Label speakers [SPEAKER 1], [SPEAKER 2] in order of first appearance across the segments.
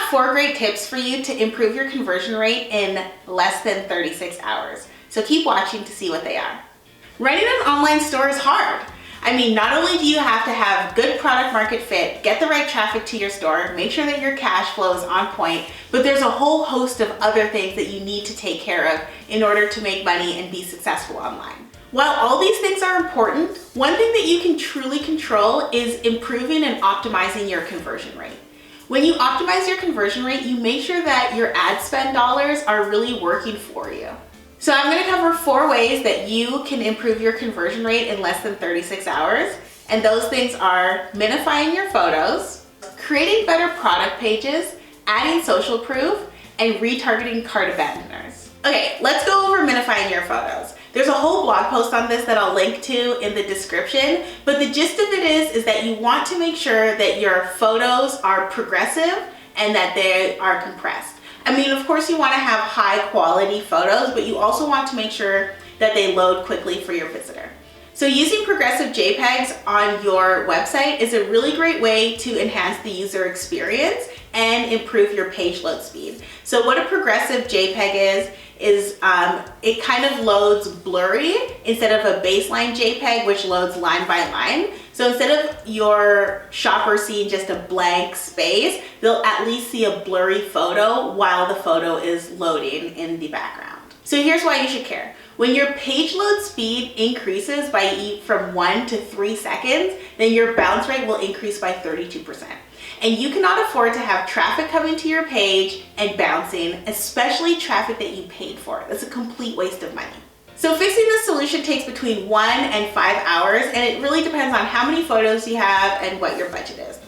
[SPEAKER 1] have 4 great tips for you to improve your conversion rate in less than 36 hours. So keep watching to see what they are. Running an online store is hard. I mean, not only do you have to have good product market fit, get the right traffic to your store, make sure that your cash flow is on point, but there's a whole host of other things that you need to take care of in order to make money and be successful online. While all these things are important, one thing that you can truly control is improving and optimizing your conversion rate. When you optimize your conversion rate, you make sure that your ad spend dollars are really working for you. So I'm going to cover 4 ways that you can improve your conversion rate in less than 36 hours. And those things are minifying your photos, creating better product pages, adding social proof, and retargeting cart abandoners. Okay, let's go over minifying your photos. There's a whole blog post on this that I'll link to in the description, but the gist of it is that you want to make sure that your photos are progressive and that they are compressed. I mean, of course you want to have high quality photos, but you also want to make sure that they load quickly for your visitor. So using progressive JPEGs on your website is a really great way to enhance the user experience and improve your page load speed. So what a progressive JPEG is it kind of loads blurry instead of a baseline JPEG, which loads line by line. So instead of your shopper seeing just a blank space, they'll at least see a blurry photo while the photo is loading in the background. So here's why you should care. When your page load speed increases from 1 to 3 seconds, then your bounce rate will increase by 32%. And you cannot afford to have traffic coming to your page and bouncing, especially traffic that you paid for. That's a complete waste of money. So fixing this solution takes between 1 and 5 hours, and it really depends on how many photos you have and what your budget is.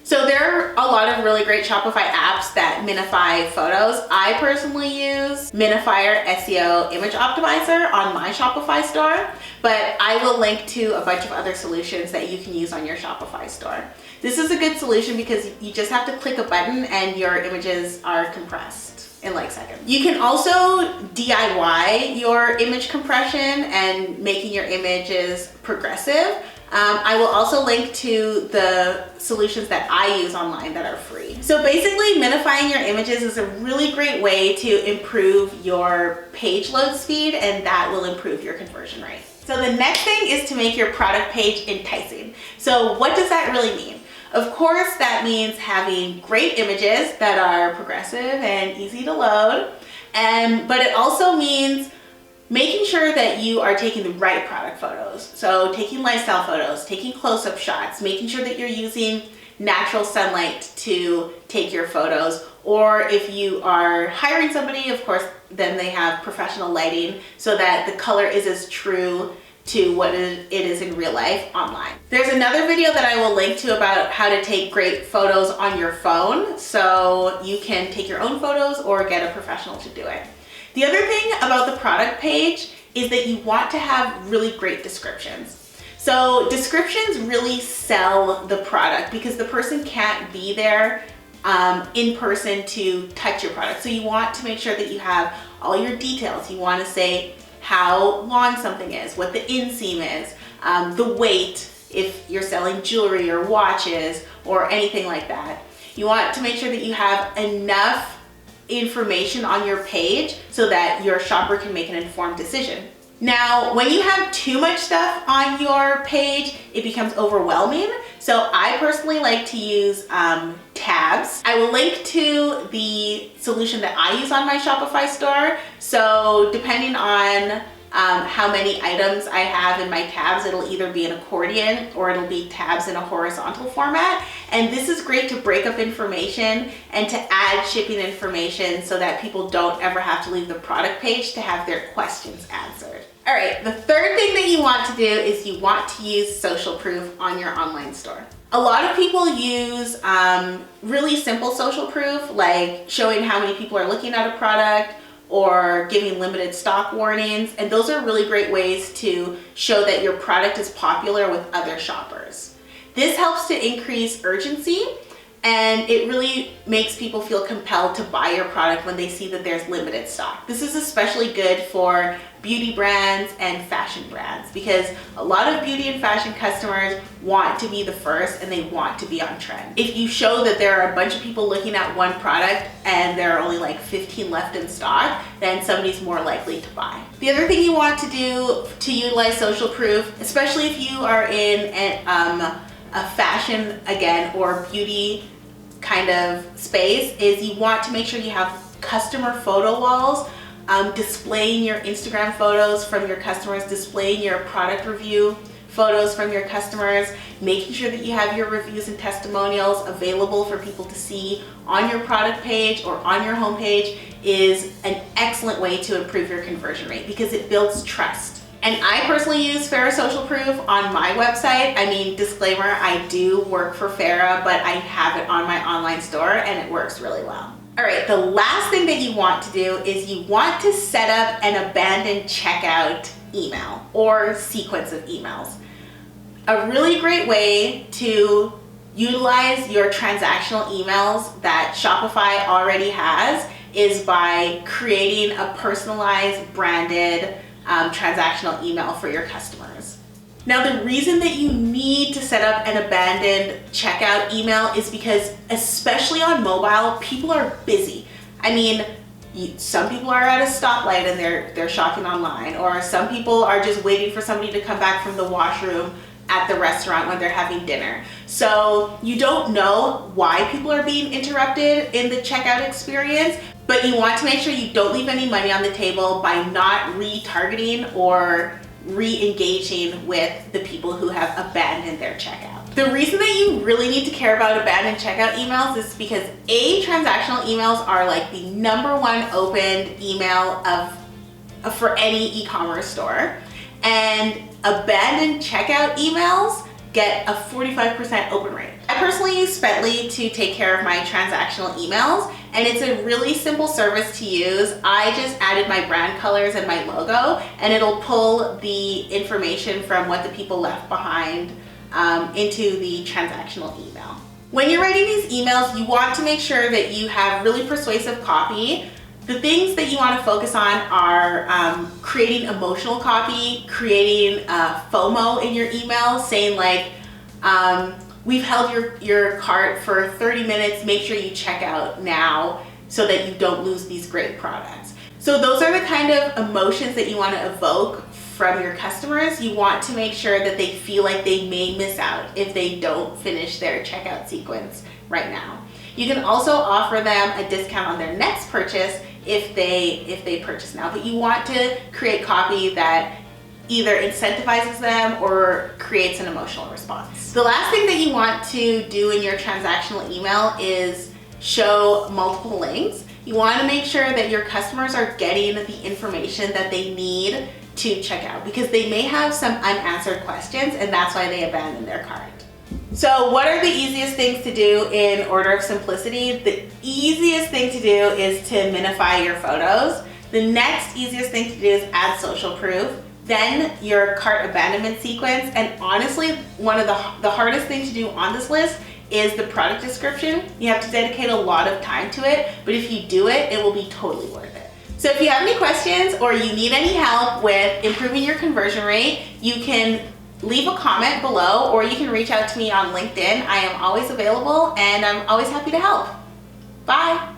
[SPEAKER 1] So there are a lot of really great Shopify apps that minify photos. I personally use Minify SEO Image Optimizer on my Shopify store, but I will link to a bunch of other solutions that you can use on your Shopify store. This is a good solution because you just have to click a button and your images are compressed in like seconds. You can also DIY your image compression and making your images progressive. I will also link to the solutions that I use online that are free. So basically, minifying your images is a really great way to improve your page load speed, and that will improve your conversion rate. So the next thing is to make your product page enticing. So what does that really mean? Of course, that means having great images that are progressive and easy to load, but it also means making sure that you are taking the right product photos. So taking lifestyle photos, taking close-up shots, making sure that you're using natural sunlight to take your photos. Or if you are hiring somebody, of course, then they have professional lighting so that the color is as true to what it is in real life online. There's another video that I will link to about how to take great photos on your phone. So you can take your own photos or get a professional to do it. The other thing about the product page is that you want to have really great descriptions. So descriptions really sell the product because the person can't be there in person to touch your product. So you want to make sure that you have all your details. You want to say how long something is, what the inseam is, the weight, if you're selling jewelry or watches or anything like that. You want to make sure that you have enough information on your page so that your shopper can make an informed decision. Now, when you have too much stuff on your page, it becomes overwhelming. So I personally like to use tabs. I will link to the solution that I use on my Shopify store. So depending on how many items I have in my tabs, it'll either be an accordion or it'll be tabs in a horizontal format. And this is great to break up information and to add shipping information so that people don't ever have to leave the product page to have their questions answered. All right, the third thing that you want to do is you want to use social proof on your online store. A lot of people use really simple social proof, like showing how many people are looking at a product or giving limited stock warnings. And those are really great ways to show that your product is popular with other shoppers. This helps to increase urgency and it really makes people feel compelled to buy your product when they see that there's limited stock. This is especially good for beauty brands and fashion brands because a lot of beauty and fashion customers want to be the first and they want to be on trend. If you show that there are a bunch of people looking at one product and there are only like 15 left in stock, then somebody's more likely to buy. The other thing you want to do to utilize social proof, especially if you are in a fashion, again, or beauty kind of space, is you want to make sure you have customer photo walls, displaying your Instagram photos from your customers, displaying your product review photos from your customers, making sure that you have your reviews and testimonials available for people to see on your product page or on your homepage is an excellent way to improve your conversion rate because it builds trust. And I personally use Fera Social Proof on my website. I mean, disclaimer, I do work for Fera, but I have it on my online store and it works really well. All right, the last thing that you want to do is you want to set up an abandoned checkout email or sequence of emails. A really great way to utilize your transactional emails that Shopify already has is by creating a personalized, branded transactional email for your customers. Now, the reason that you need to set up an abandoned checkout email is because, especially on mobile, people are busy. I mean, some people are at a stoplight and they're shopping online, or some people are just waiting for somebody to come back from the washroom at the restaurant when they're having dinner. So you don't know why people are being interrupted in the checkout experience, but you want to make sure you don't leave any money on the table by not retargeting or re-engaging with the people who have abandoned their checkout. The reason that you really need to care about abandoned checkout emails is because transactional emails are like the #1 opened email for any e-commerce store, and abandoned checkout emails get a 45% open rate. I personally use Spently to take care of my transactional emails, and it's a really simple service to use. I just added my brand colors and my logo, and it'll pull the information from what the people left behind into the transactional email. When you're writing these emails, you want to make sure that you have really persuasive copy. The things that you want to focus on are creating emotional copy, creating FOMO in your email, saying like, we've held your cart for 30 minutes, make sure you check out now so that you don't lose these great products. So those are the kind of emotions that you want to evoke from your customers. You want to make sure that they feel like they may miss out if they don't finish their checkout sequence right now. You can also offer them a discount on their next purchase if they purchase now, but you want to create copy that either incentivizes them or creates an emotional response. The last thing that you want to do in your transactional email is show multiple links. You want to make sure that your customers are getting the information that they need to check out because they may have some unanswered questions and that's why they abandon their cart. So what are the easiest things to do in order of simplicity? The easiest thing to do is to minify your photos. The next easiest thing to do is add social proof, then your cart abandonment sequence, and honestly, one of the hardest things to do on this list is the product description. You have to dedicate a lot of time to it, but if you do it, it will be totally worth it. So if you have any questions or you need any help with improving your conversion rate, you can leave a comment below or you can reach out to me on LinkedIn. I am always available and I'm always happy to help. Bye.